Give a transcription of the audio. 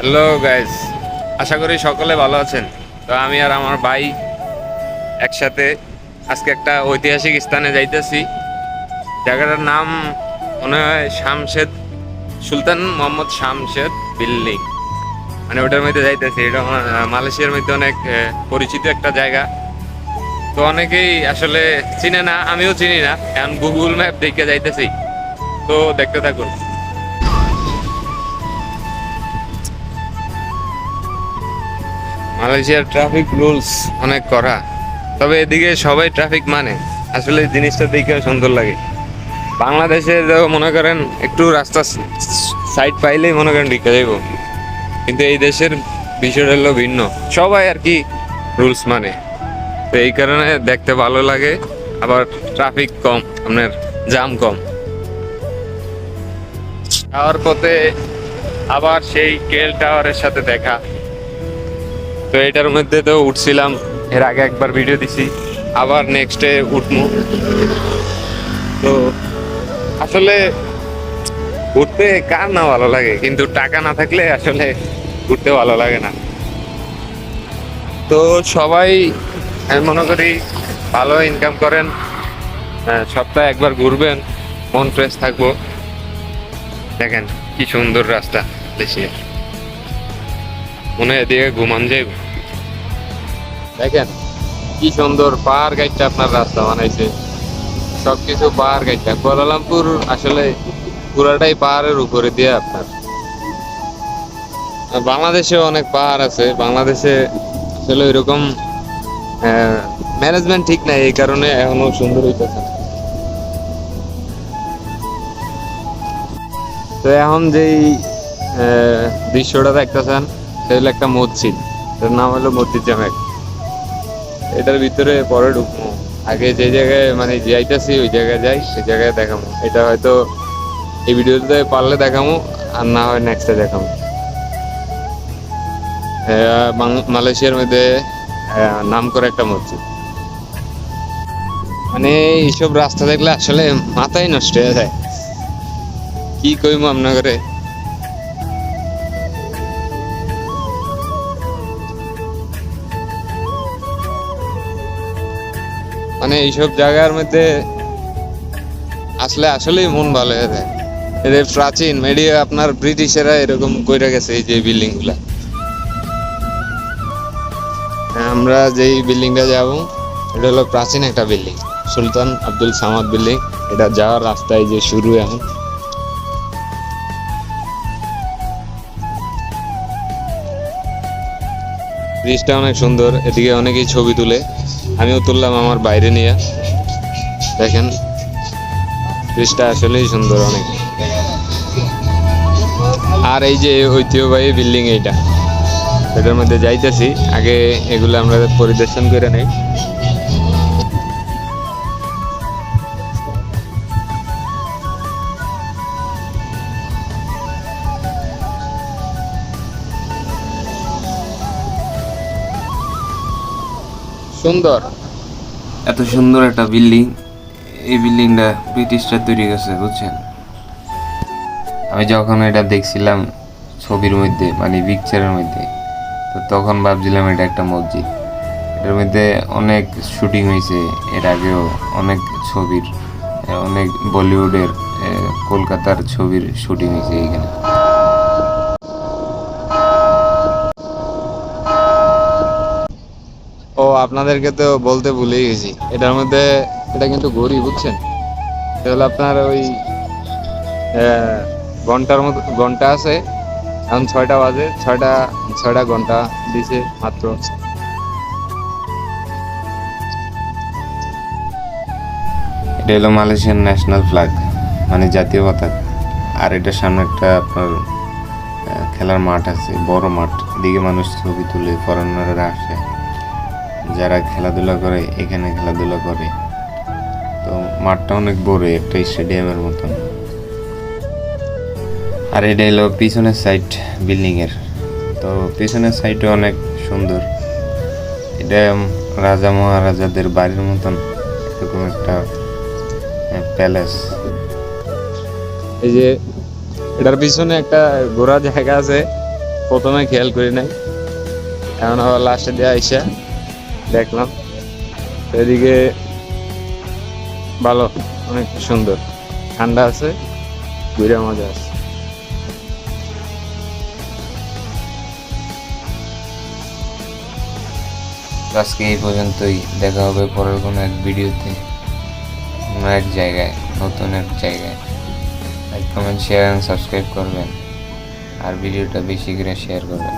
Hello guys, আশা করি সকলে ভালো আছেন। তো আমি আর আমার ভাই একসাথে আজকে একটা ঐতিহাসিক স্থানে যাইতেছি। জায়গাটার নাম মনে হয় শামশেদ, সুলতান মোহাম্মদ শামশেদ বিল্ডিং, মানে ওটার মধ্যে যাইতেছি। এটা মালয়েশিয়ার মধ্যে অনেক পরিচিত একটা জায়গা। তো অনেকেই আসলে চিনে না, আমিও চিনি না, এখন গুগল ম্যাপ দেখে যাইতেছি। তো দেখতে থাকুন। মালয়েশিয়ার ট্রাফিক রুলস অনেক কড়া, তবে এদিকে সবাই ট্রাফিক মানে। আসলে জিনিসটা দেখে সুন্দর লাগে। বাংলাদেশে মনে করেন একটু রাস্তা সাইড পাইলেই মনে করেন ঢুকে যাইব, কিন্তু এই দেশের বিষয়টা হলো ভিন্ন। সবাই আর কি রুলস মানে, তো এই কারণে দেখতে ভালো লাগে। আবার ট্রাফিক কম, আপনার জাম কম। যাওয়ার পথে আবার সেই কেল টাওয়ারের সাথে দেখা। তো এটার মধ্যে তো উঠছিলাম, এর আগে একবার ভিডিও দিছি, আবার নেক্সটে উঠবো। তো আসলে উঠতে কার না ভালো লাগে, কিন্তু টাকা না থাকলে আসলে উঠতে ভালো লাগে না। তো সবাই আমি মনে করি ভালো ইনকাম করেন, সপ্তাহে একবার ঘুরবেন, মন ফ্রেশ থাকবো। দেখেন কি সুন্দর রাস্তা দেশে, মনে হয় এদিকে ঘুমান যাইব। দেখেন কি সুন্দর পাহাড় গাইডটা আপনার রাস্তা বানাইছে, সবকিছু পাহাড় গাইডটা। কুয়ালালামপুর আসলে পুরাটাই পাহাড়ের উপরে দিয়ে আপনার। বাংলাদেশে অনেক পাহাড় আছে, বাংলাদেশে আসলে এরকম ম্যানেজমেন্ট ঠিক নাই, এই কারণে এখনো সুন্দর হইতেছে না। তো এখন যেই দৃশ্যটা দেখতেছেন সেটা হলো একটা মসজিদ, এটার নাম হলো মসজিদ জামেক। এটার ভিতরে পরে ঢুকবো, আগে যে জায়গায় মানে যাইতেছি ওই জায়গায় যাই, সেই জায়গায় দেখাবো। এটা হয়তো এই ভিডিওতে পারলে দেখাবো, আর না হয় নেক্সটে দেখাবো। মালয়েশিয়ার মধ্যে নাম করে একটা মসজিদ। মানে এইসব রাস্তা দেখলে আসলে মাথাই নষ্ট হয়ে যায়, কি কইমু আপনাকে। মানে এইসব জায়গার মধ্যে আসলে আসলেই মন ভালো হয়ে যায়। এদের প্রাচীন মিডিয়া আপনার ব্রিটিশেরা এরকম কইরা গেছে এই যে বিল্ডিং গুলা। আমরা যেই বিল্ডিংটা যাব এটা হলো প্রাচীন একটা বিল্ডিং, সুলতান আব্দুল সামাদ বিল্ডিং। এটা যাওয়ার রাস্তায় যে শুরু এখন। ব্রিজটা অনেক সুন্দর, এদিকে অনেকেই ছবি তুলে, আমিও তুললাম আমার বাইরে নিয়ে। দেখেন ব্রিজটা আসলেই সুন্দর অনেক। আর এই যে ঐতিহ্যবাহী বিল্ডিং এইটা, এটার মধ্যে যাইতেছি, আগে এগুলো আমরা পরিদর্শন করে নেই। সুন্দর, এত সুন্দর একটা বিল্ডিং। এই বিল্ডিংটা ব্রিটিশরা তৈরি করেছে, বুঝছেন। আমি যখন এটা দেখছিলাম ছবির মধ্যে, মানে পিকচারের মধ্যে, তো তখন ভাবছিলাম এটা একটা মসজিদ। এটার মধ্যে অনেক শুটিং হয়েছে এর আগেও, অনেক ছবির, অনেক বলিউডের, কলকাতার ছবির শুটিং হয়েছে এইখানে। ও আপনাদেরকে তো বলতে ভুলেই গেছি, এটার মধ্যে এটা কিন্তু ঘড়ি, বুঝছেন। এটা হলো আপনার ওই ঘন্টার মতো ঘন্টা আছে। এখন 6টা বাজে, ছয়টা ঘন্টা দিছে মাত্র। এটা হলো মালয়েশিয়ান ন্যাশনাল ফ্ল্যাগ, মানে জাতীয় পতাকা। আর এটার সামনে একটা আপনার খেলার মাঠ আছে, বড় মাঠ। এদিকে মানুষ ছবি তুলে, ফরেনাররা আসে, যারা খেলাধুলা করে এখানে খেলাধুলা করে। তো মাঠটা অনেক বড়, একটা স্টেডিয়ামের মতন। আর এটা হলো পিছনের সাইড বিল্ডিং এর। তো পিছনের সাইডে অনেক সুন্দর, এটা রাজা মহারাজাদের বাড়ির মতন এরকম একটা প্যালেস। এই যে এটার পিছনে একটা ঘোরার জায়গা আছে, প্রথমে খেয়াল করি নাই, এখন আবার লাস্টে দিয়ে আইসা দেখলাম। এদিকে ভালো, অনেক সুন্দর, ঠান্ডা আছে, ঘুরে মজা আছে। আজকে এই পর্যন্তই, দেখা হবে পরের কোনো এক ভিডিওতে, অন্য এক জায়গায়, নতুন এক জায়গায়। Like comment share and subscribe করবেন, আর ভিডিওটা বেশি করে শেয়ার করবেন।